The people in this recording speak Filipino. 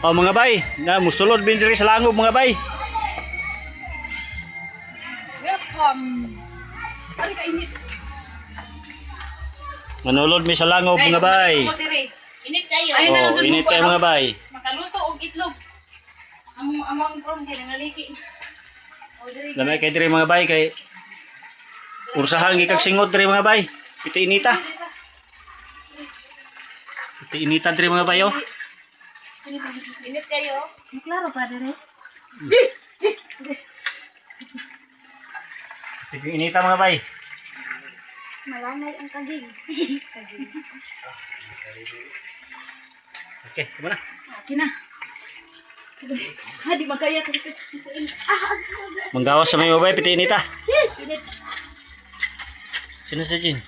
Oh mga bay, na musulod bin diri sa langob mga bay. Welcome. Ari ka init. Manulod mi sa langob mga bay. Init kayo. Oh, init kayo mga bay. Makaluto og itlog. Among prom kay nangaliki. Lamay kay diri mga bay kay ursahan gikag singot diri mga bay. Piti inita. Piti inita diri mga bay oh. Init kayo. Klaro pa dire. Piti inita mga bay. Malamay ang kaging. Okay, kumana. Okay na. Hadi magkaya ko. Manggawas sa may mga bay piti inita. Init. Sino sa Jin?